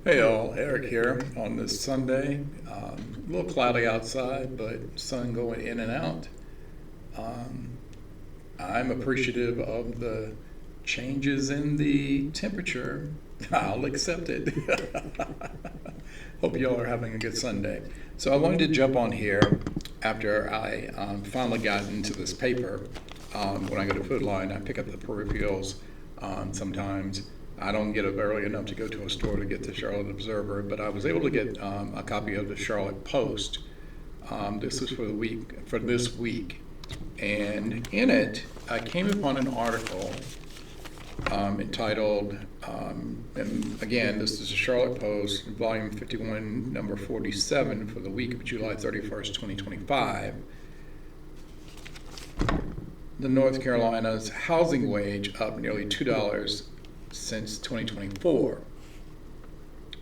Hey all, Eric here on this Sunday. A little cloudy outside, but sun going in and out. Um, I'm appreciative of the changes in the temperature. I'll accept it. Hope y'all are having a good Sunday. So I wanted to jump on here after I finally got into this paper. When I go to Food Line, I pick up the peripherals sometimes. I don't get up early enough to go to a store to get the Charlotte Observer, but I was able to get a copy of the Charlotte Post. This is for the week, for this week, and in it, I came upon an article entitled, and again, this is the Charlotte Post, volume 51, number 47, for the week of July 31st, 2025. The North Carolina's housing wage up nearly $2 since 2024.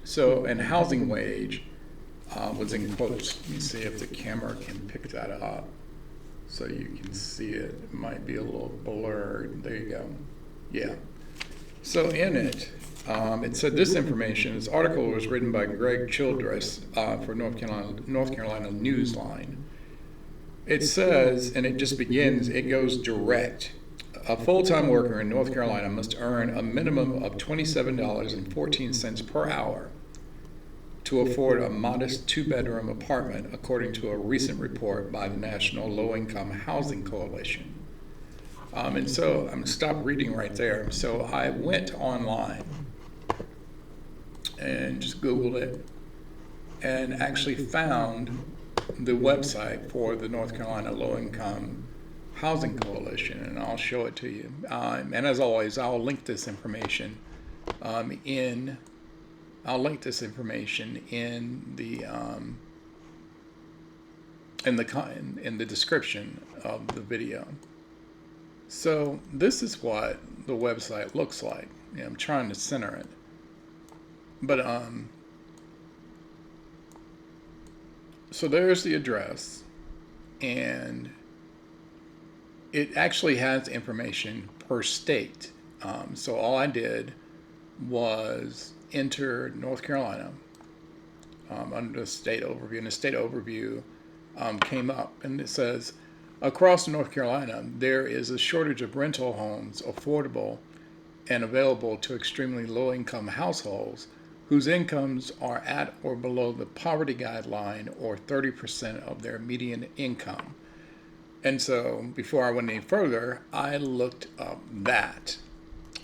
So, and housing wage was in quotes. Let me see if the camera can pick that up so you can see it. It might be a little blurred. There you go. Yeah. So in it, it said this information. This article was written by Greg Childress for North Carolina Newsline. It says, and it just begins. It goes direct. A full-time worker in North Carolina must earn a minimum of $27.14 per hour to afford a modest two-bedroom apartment, according to a recent report by the National Low-Income Housing Coalition. And so I'm going to stop reading right there. So I went online and just Googled it and actually found the website for the North Carolina Low-Income Housing Coalition, and I'll show it to you. And as always, I'll link this information in the description of the video. So this is what the website looks like. I'm trying to center it, but so there's the address, and it actually has information per state. So all I did was enter North Carolina under the state overview, and the state overview came up, and it says, across North Carolina, there is a shortage of rental homes affordable and available to extremely low-income households whose incomes are at or below the poverty guideline or 30% of their median income. And so before I went any further, I looked up that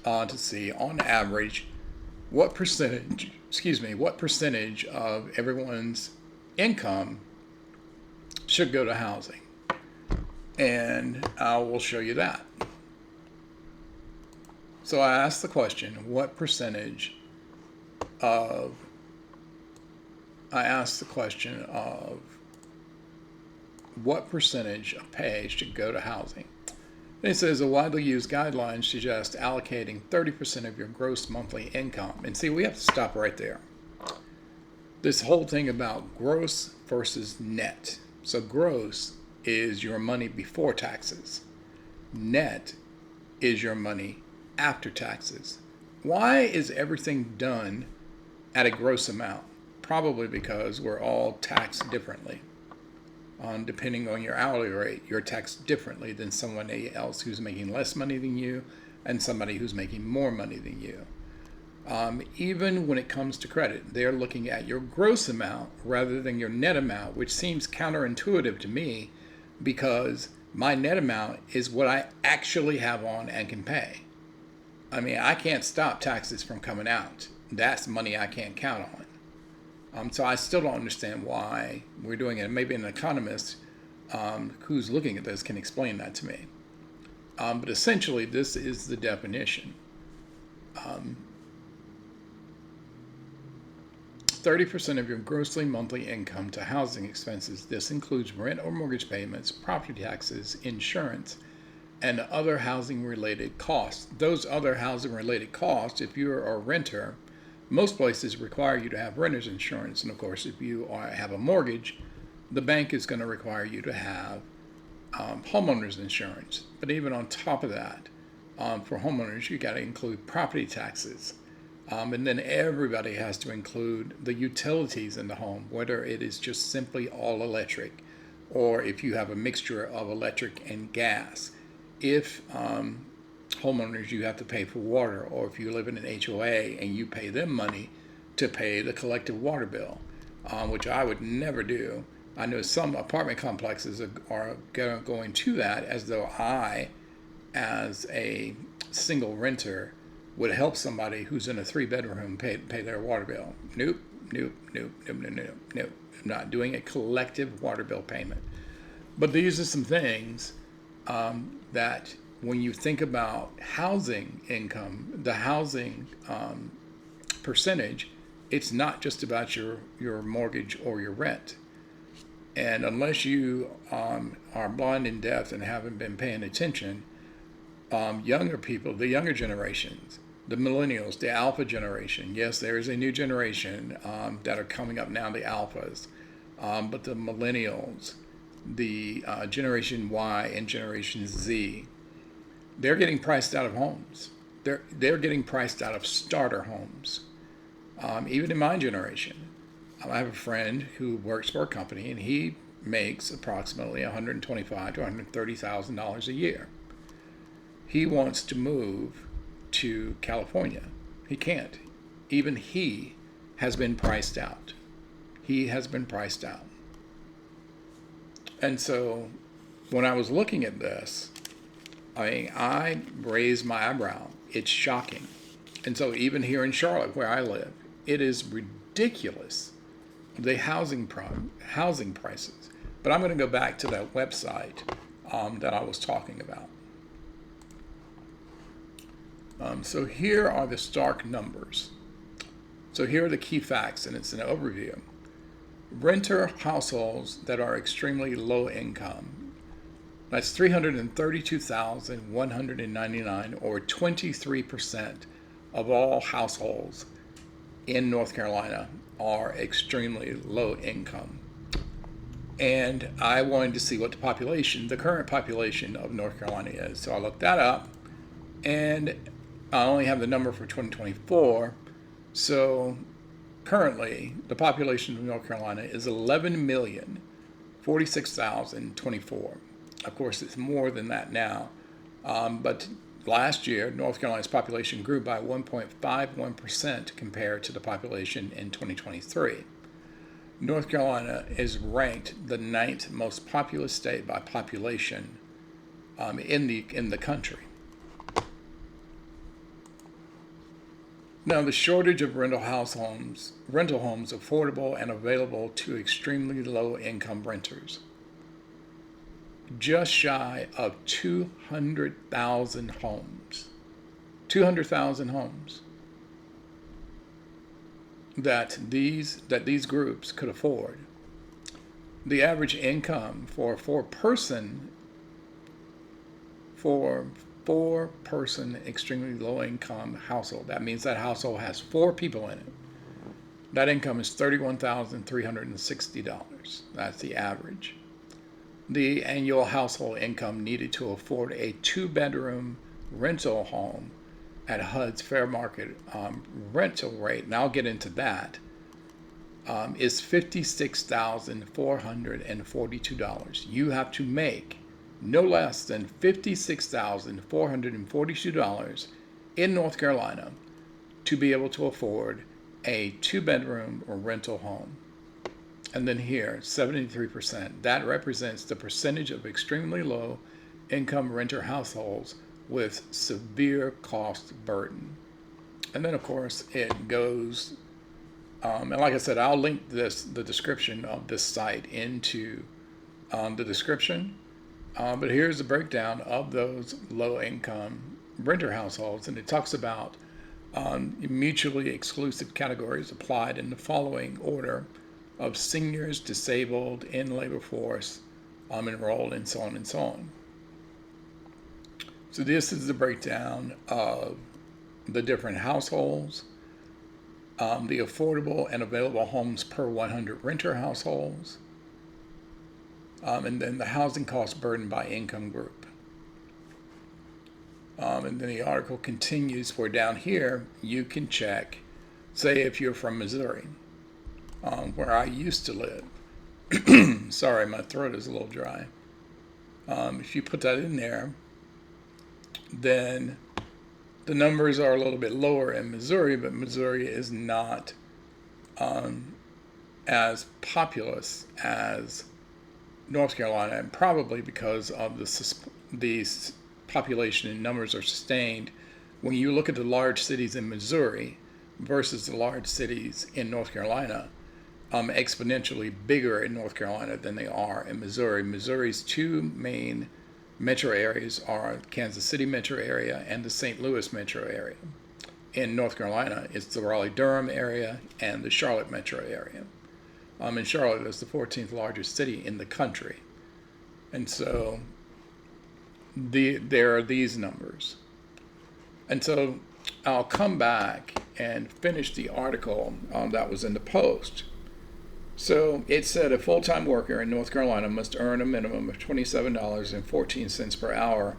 to see on average what percentage of everyone's income should go to housing. And I will show you that. So I asked the question, what percentage of pay should go to housing? And it says a widely used guideline suggests allocating 30% of your gross monthly income. And see, we have to stop right there. This whole thing about gross versus net. So gross is your money before taxes. Net is your money after taxes. Why is everything done at a gross amount? Probably because we're all taxed differently. Depending on your hourly rate, you're taxed differently than someone else who's making less money than you and somebody who's making more money than you. Even when it comes to credit, they're looking at your gross amount rather than your net amount, which seems counterintuitive to me because my net amount is what I actually have on and can pay. I mean, I can't stop taxes from coming out. That's money I can't count on. So I still don't understand why we're doing it. Maybe an economist who's looking at this can explain that to me. But essentially, this is the definition. 30% of your grossly monthly income to housing expenses. This includes rent or mortgage payments, property taxes, insurance, and other housing-related costs. Those other housing-related costs, if you're a renter, most places require you to have renter's insurance. And of course, if you have a mortgage, the bank is going to require you to have homeowner's insurance. But even on top of that, for homeowners, you got to include property taxes. And then everybody has to include the utilities in the home, whether it is just simply all electric or if you have a mixture of electric and gas. If homeowners, you have to pay for water, or if you live in an HOA and you pay them money to pay the collective water bill, which I would never do. I know some apartment complexes are going to that as though I, as a single renter, would help somebody who's in a 3-bedroom pay their water bill. Nope, nope, nope, nope, nope, nope, nope. I'm not doing a collective water bill payment. But these are some things that when you think about housing income, the housing percentage, it's not just about your mortgage or your rent. And unless you are blind and deaf and haven't been paying attention, younger people, the younger generations, the millennials, the alpha generation, yes, there is a new generation that are coming up now, the alphas, but the millennials, the Generation Y and Generation Z, they're getting priced out of homes. They're getting priced out of starter homes. Even in my generation, I have a friend who works for a company and he makes approximately $125,000 to $130,000 a year. He wants to move to California. He can't. Even he has been priced out. He has been priced out. And so when I was looking at this, I raised my eyebrow. It's shocking. And so even here in Charlotte, where I live, it is ridiculous, the housing prices. But I'm going to go back to that website that I was talking about. So here are the stark numbers. So here are the key facts, and it's an overview. Renter households that are extremely low income, that's 332,199, or 23% of all households in North Carolina are extremely low income. And I wanted to see what the current population of North Carolina is. So I looked that up, and I only have the number for 2024. So currently, the population of North Carolina is 11,046,024. Of course, it's more than that now. But last year, North Carolina's population grew by 1.51% compared to the population in 2023. North Carolina is ranked the 9th most populous state by population in the country. Now, the shortage of rental homes affordable and available to extremely low-income renters. Just shy of 200,000 homes. 200,000 homes that these groups could afford. The average income for a four-person extremely low-income household, that means that household has 4 people in it. That income is $31,360. That's the average. The annual household income needed to afford a 2-bedroom rental home at HUD's fair market rental rate, and I'll get into that, is $56,442. You have to make no less than $56,442 in North Carolina to be able to afford a 2-bedroom or rental home. And then here, 73%. That represents the percentage of extremely low income renter households with severe cost burden. And then, of course, it goes, and like I said, I'll link the description of this site into the description. But here's the breakdown of those low-income renter households, and it talks about mutually exclusive categories applied in the following order of seniors, disabled, in labor force, enrolled, and so on and so on. So this is the breakdown of the different households, the affordable and available homes per 100 renter households, and then the housing cost burden by income group. And then the article continues where down here you can check, say if you're from Missouri, where I used to live. Sorry, my throat is a little dry. If you put that in there, then the numbers are a little bit lower in Missouri, but Missouri is not as populous as North Carolina, and probably because of the population and numbers are sustained. When you look at the large cities in Missouri versus the large cities in North Carolina, exponentially bigger in North Carolina than they are in Missouri. Missouri's two main metro areas are Kansas City metro area and the St. Louis metro area. In North Carolina, it's the Raleigh-Durham area and the Charlotte metro area. And Charlotte is the 14th largest city in the country. And so there are these numbers. And so I'll come back and finish the article that was in the Post. So it said a full-time worker in North Carolina must earn a minimum of $27.14 per hour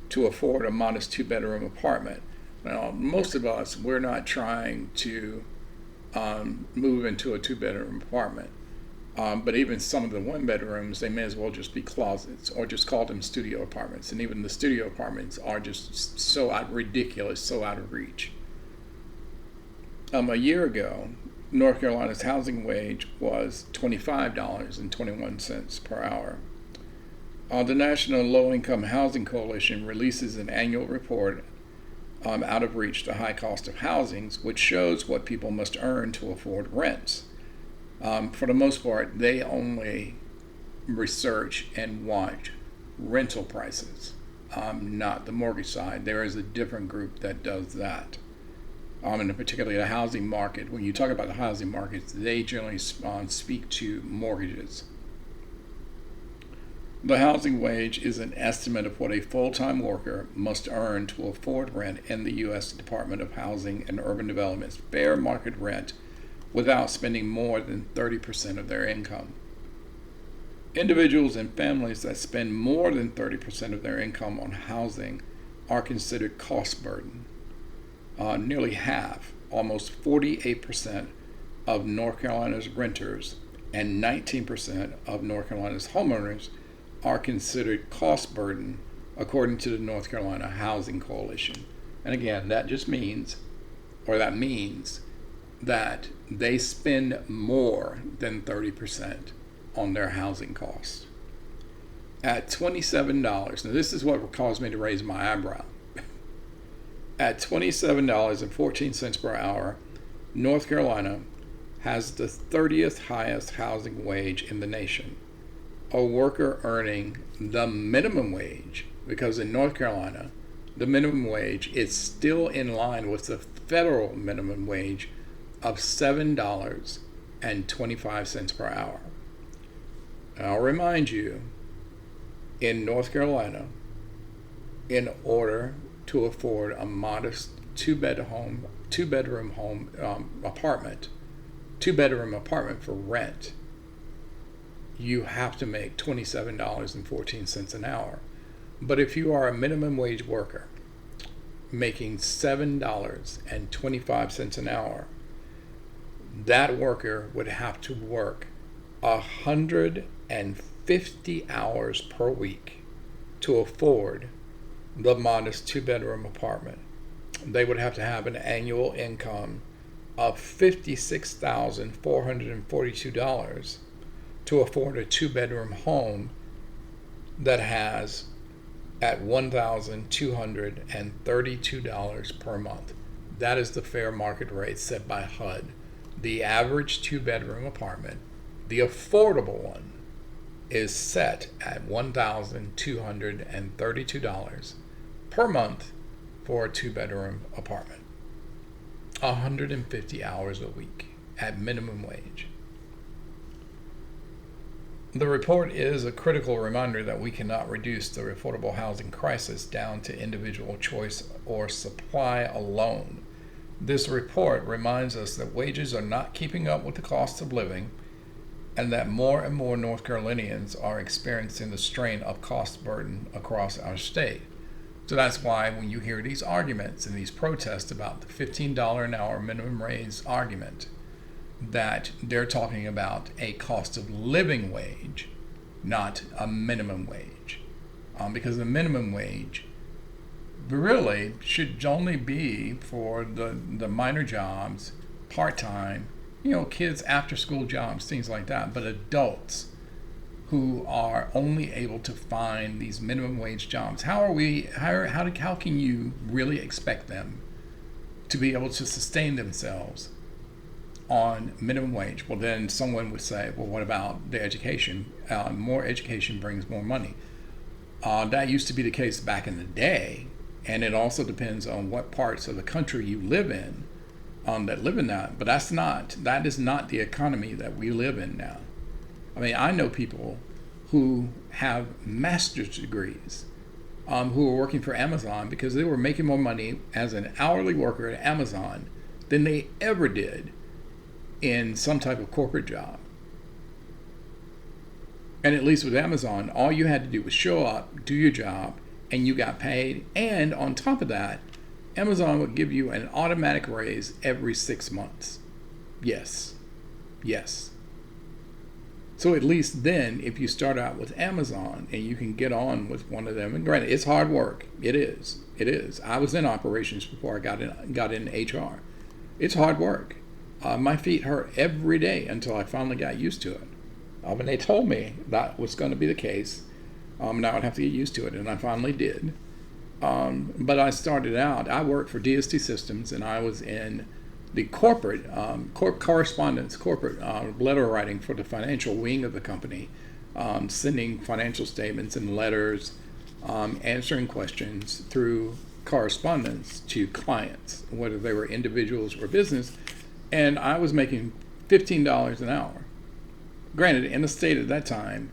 to afford a modest two-bedroom apartment. Now, most of us, we're not trying to move into a two-bedroom apartment. But even some of the one-bedrooms, they may as well just be closets or just call them studio apartments. And even the studio apartments are just so ridiculous, so out of reach. A year ago, North Carolina's housing wage was $25.21 per hour. The National Low-Income Housing Coalition releases an annual report out of reach to high cost of housing, which shows what people must earn to afford rents. For the most part, they only research and watch rental prices, not the mortgage side. There is a different group that does that. And particularly the housing market, when you talk about the housing markets, they generally speak to mortgages. The housing wage is an estimate of what a full-time worker must earn to afford rent in the U.S. Department of Housing and Urban Development's fair market rent without spending more than 30% of their income. Individuals and families that spend more than 30% of their income on housing are considered cost burden. Nearly half, almost 48% of North Carolina's renters and 19% of North Carolina's homeowners are considered cost burden according to the North Carolina Housing Coalition. And again, that means that they spend more than 30% on their housing costs. At $27, now this is what caused me to raise my eyebrow. At $27.14 per hour, North Carolina has the 30th highest housing wage in the nation. A worker earning the minimum wage, because in North Carolina, the minimum wage is still in line with the federal minimum wage of $7.25 per hour. I'll remind you, in North Carolina, in order to afford a modest two-bedroom apartment for rent, you have to make $27.14 an hour. But if you are a minimum wage worker making $7.25 an hour, that worker would have to work 150 hours per week to afford the modest two-bedroom apartment. They would have to have an annual income of $56,442 to afford a two-bedroom home that has at $1,232 per month. That is the fair market rate set by HUD. The average two-bedroom apartment, the affordable one, is set at $1,232 per month for a two-bedroom apartment. 150 hours a week at minimum wage. The report is a critical reminder that we cannot reduce the affordable housing crisis down to individual choice or supply alone. This report reminds us that wages are not keeping up with the cost of living, and that more and more North Carolinians are experiencing the strain of cost burden across our state. So that's why when you hear these arguments and these protests about the $15 an hour minimum wage argument, that they're talking about a cost of living wage, not a minimum wage. Because the minimum wage really should only be for the minor jobs, part-time, kids after school jobs, things like that. But adults who are only able to find these minimum wage jobs, how can you really expect them to be able to sustain themselves on minimum wage? Well, then someone would say, well, what about the education? More education brings more money. That used to be the case back in the day, and it also depends on what parts of the country you live in that live in that. But that is not the economy that we live in now. I mean, I know people who have master's degrees who are working for Amazon because they were making more money as an hourly worker at Amazon than they ever did in some type of corporate job. And at least with Amazon, all you had to do was show up, do your job, and you got paid. And on top of that, Amazon would give you an automatic raise every 6 months. Yes. So at least then, if you start out with Amazon and you can get on with one of them, and granted, it's hard work. It is. I was in operations before I got in HR. It's hard work. My feet hurt every day until I finally got used to it. And they told me that was going to be the case. Now I'd have to get used to it, and I finally did. But I started out, I worked for DST Systems, and I was in the corporate correspondence, corporate letter writing for the financial wing of the company, sending financial statements and letters, answering questions through correspondence to clients, whether they were individuals or business. And I was making $15 an hour. Granted, in a state at that time,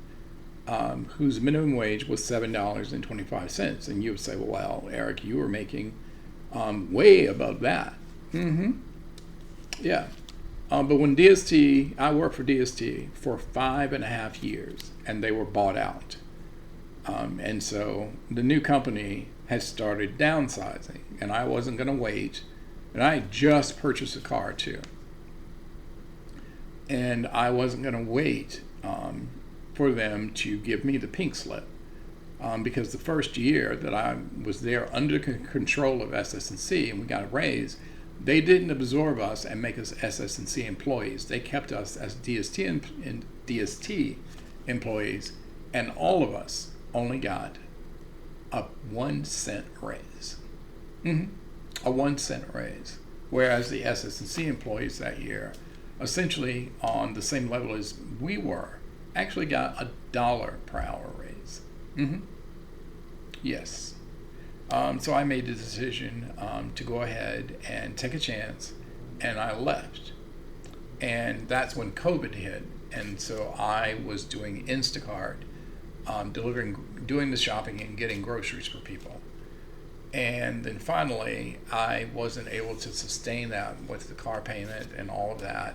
whose minimum wage was $7.25. And you would say, well, Eric, you were making way above that. Yeah. But when I worked for DST for 5.5 years, and they were bought out. And so the new company had started downsizing, and I wasn't going to wait. And I had just purchased a car too. And I wasn't going to wait for them to give me the pink slip. Because the first year that I was there under control of SS&C and we got a raise, they didn't absorb us and make us SS&C employees. They kept us as DST employees, and all of us only got a 1 cent raise. A 1 cent raise. Whereas the SS&C employees that year, essentially on the same level as we were, actually got $1 per hour raise. Yes. So I made the decision to go ahead and take a chance, and I left. And that's when COVID hit, and so I was doing Instacart, doing the shopping and getting groceries for people. And then finally, I wasn't able to sustain that with the car payment and all of that,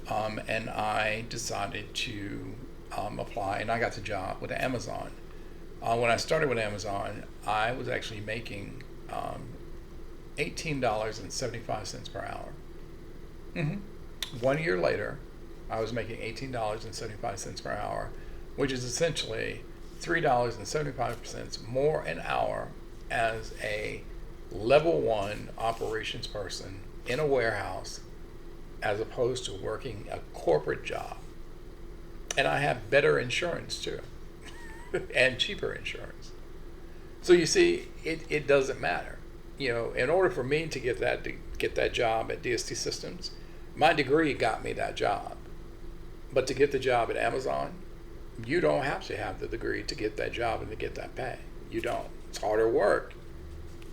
and I decided to apply, and I got the job with Amazon. When I started with Amazon, I was actually making $18.75 per hour. 1 year later, I was making $18.75 per hour, which is essentially $3.75 more an hour as a level 1 operations person in a warehouse, as opposed to working a corporate job. And I have better insurance too. And cheaper insurance. So you see, it doesn't matter. In order for me to get that job at DST Systems, my degree got me that job. But to get the job at Amazon, you don't have to have the degree to get that job and to get that pay. You don't. It's harder work.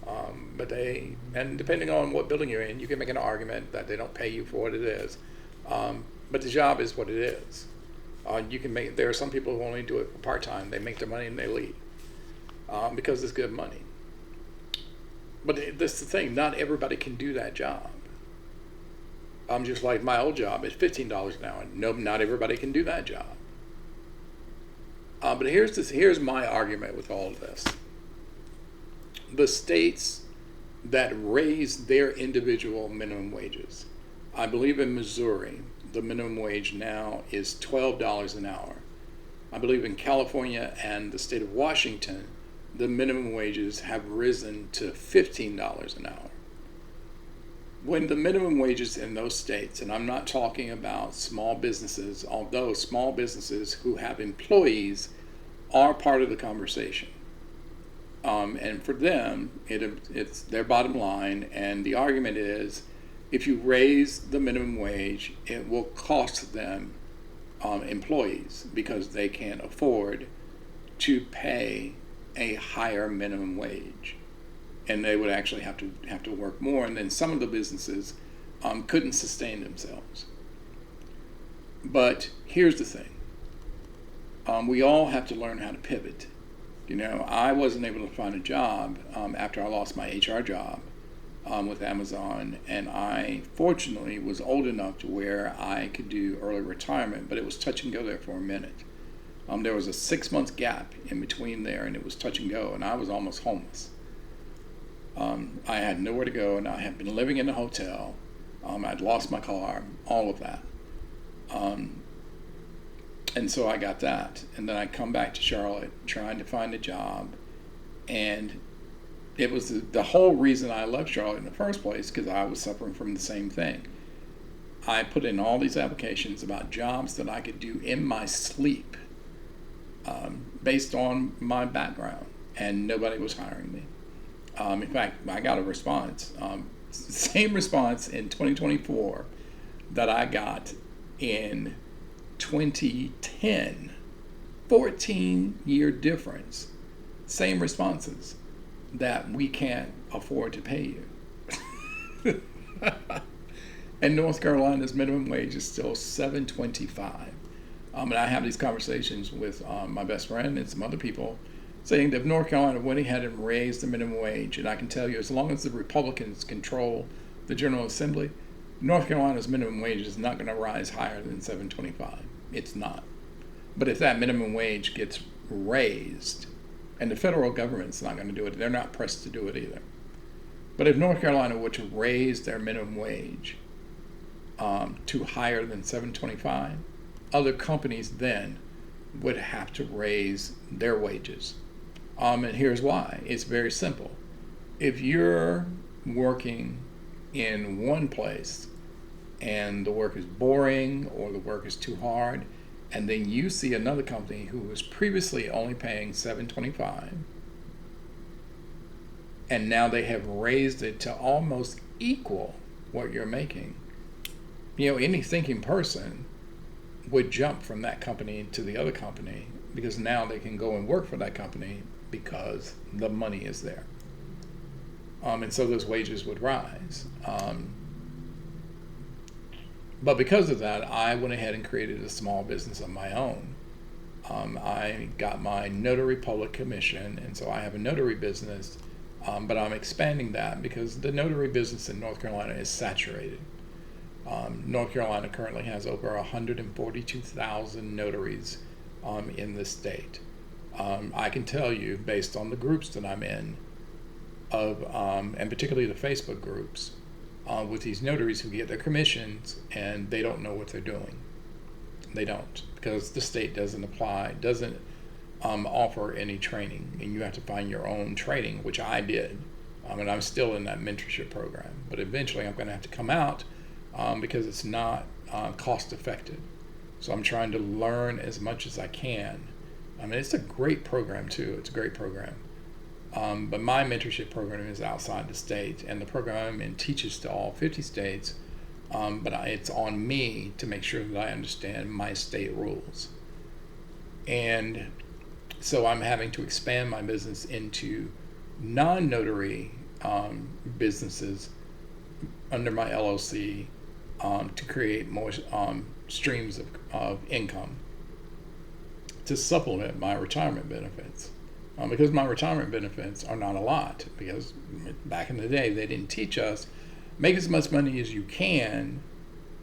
And depending on what building you're in, you can make an argument that they don't pay you for what it is. But the job is what it is. There are some people who only do it part-time. They make their money and they leave because it's good money. But this is the thing, not everybody can do that job. Just like my old job is $15 an hour. No, not everybody can do that job. But here's my argument with all of this. the states that raise their individual minimum wages. I believe in Missouri, the minimum wage now is $12 an hour. I believe in California and the state of Washington, the minimum wages have risen to $15 an hour. When the minimum wages in those states, and I'm not talking about small businesses, although small businesses who have employees are part of the conversation. And for them, it's their bottom line. And the argument is, if you raise the minimum wage, it will cost them employees because they can't afford to pay a higher minimum wage, and they would actually have to work more. And then some of the businesses couldn't sustain themselves. But here's the thing: we all have to learn how to pivot. You know, I wasn't able to find a job after I lost my HR job with Amazon, and I fortunately was old enough to where I could do early retirement, but it was touch and go there for a minute. There was a 6-month gap in between there, and it was touch and go, and I was almost homeless. I had nowhere to go, and I had been living in a hotel. I'd lost my car, all of that. And so I got that, and then I come back to Charlotte trying to find a job, and it was the whole reason I left Charlotte in the first place, because I was suffering from the same thing. I put in all these applications about jobs that I could do in my sleep based on my background, and nobody was hiring me. In fact, I got a response, same response in 2024 that I got in 2010, 14-year difference, same responses, that we can't afford to pay you. And North Carolina's minimum wage is still $7.25. And I have these conversations with my best friend and some other people saying that if North Carolina went ahead and raised the minimum wage, and I can tell you, as long as the Republicans control the General Assembly, North Carolina's minimum wage is not going to rise higher than $7.25. It's not. But if that minimum wage gets raised, and the federal government's not going to do it, they're not pressed to do it either. But if North Carolina were to raise their minimum wage to higher than $7.25, other companies then would have to raise their wages. And here's why. It's very simple. If you're working in one place and the work is boring or the work is too hard, and then you see another company who was previously only paying $7.25, and now they have raised it to almost equal what you're making, you know, any thinking person would jump from that company to the other company, because now they can go and work for that company because the money is there. And so those wages would rise. But because of that, I went ahead and created a small business of my own. I got my notary public commission, and so I have a notary business, but I'm expanding that because the notary business in North Carolina is saturated. North Carolina currently has over 142,000 notaries in the state. I can tell you, based on the groups that I'm in, and particularly the Facebook groups, with these notaries who get their commissions and they don't know what they're doing. They don't, because the state doesn't offer any training, and you have to find your own training, which I did. And I'm still in that mentorship program, but eventually I'm going to have to come out because it's not cost effective. So I'm trying to learn as much as I can. I mean, it's a great program too. It's a great program. But my mentorship program is outside the state, and the program I'm in teaches to all 50 states, but it's on me to make sure that I understand my state rules. And so I'm having to expand my business into non-notary businesses under my LLC to create more streams of income to supplement my retirement benefits. Because my retirement benefits are not a lot, because back in the day they didn't teach us make as much money as you can,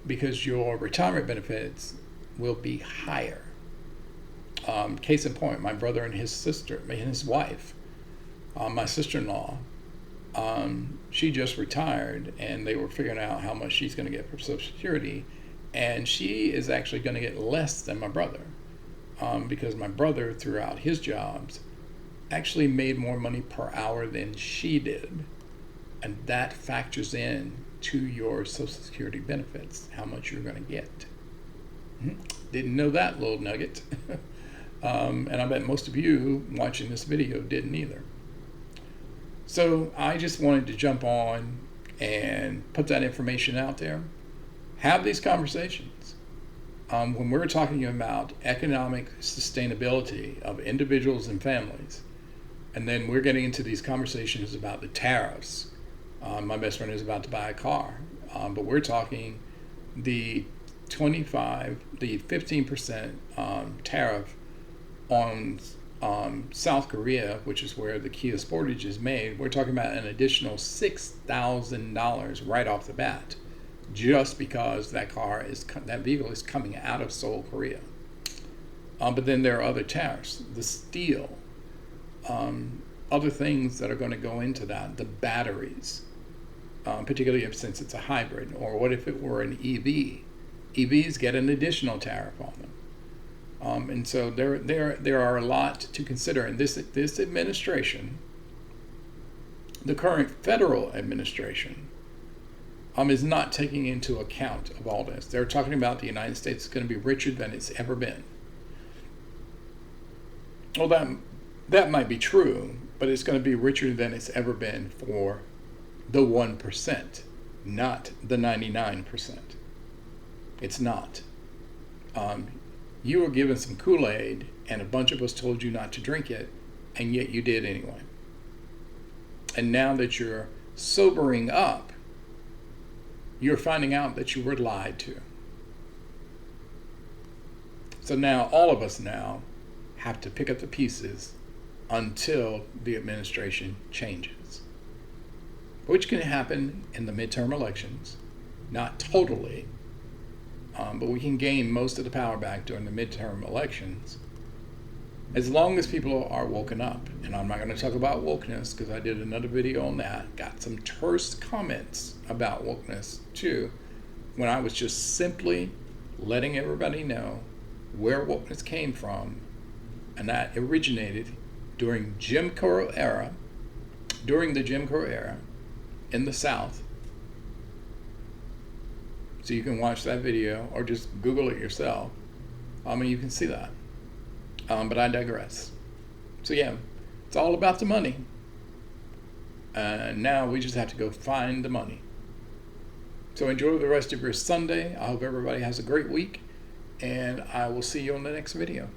because your retirement benefits will be higher. Case in point, my brother and his sister and his wife My sister-in-law, she just retired, and they were figuring out how much she's going to get for Social Security, and she is actually going to get less than my brother, because my brother, throughout his jobs, actually made more money per hour than she did, and that factors in to your Social Security benefits, how much you're going to get. Didn't know that little nugget. And I bet most of you watching this video didn't either. So I just wanted to jump on and put that information out there. Have these conversations. When we're talking about economic sustainability of individuals and families, and then we're getting into these conversations about the tariffs. My best friend is about to buy a car, but we're talking the 15% tariff on South Korea, which is where the Kia Sportage is made. We're talking about an additional $6,000 right off the bat, just because that vehicle is coming out of Seoul, Korea. But then there are other tariffs, the steel, other things that are going to go into that, the batteries, particularly since it's a hybrid, or what if it were an EV? EVs get an additional tariff on them. And so there are a lot to consider. And this administration, the current federal administration, is not taking into account of all this. They're talking about the United States is going to be richer than it's ever been. Well, that might be true, but it's going to be richer than it's ever been for the 1%, not the 99%. It's not. You were given some Kool-Aid, and a bunch of us told you not to drink it, and yet you did anyway. And now that you're sobering up, you're finding out that you were lied to. So now all of us now have to pick up the pieces until the administration changes, which can happen in the midterm elections, not totally, but we can gain most of the power back during the midterm elections as long as people are woken up. And I'm not going to talk about wokeness because I did another video on that. Got some terse comments about wokeness too, when I was just simply letting everybody know where wokeness came from, and that originated during the Jim Crow era in the South. So you can watch that video or just Google it yourself. You can see that. But I digress. So yeah, it's all about the money. Now we just have to go find the money. So enjoy the rest of your Sunday. I hope everybody has a great week, and I will see you on the next video.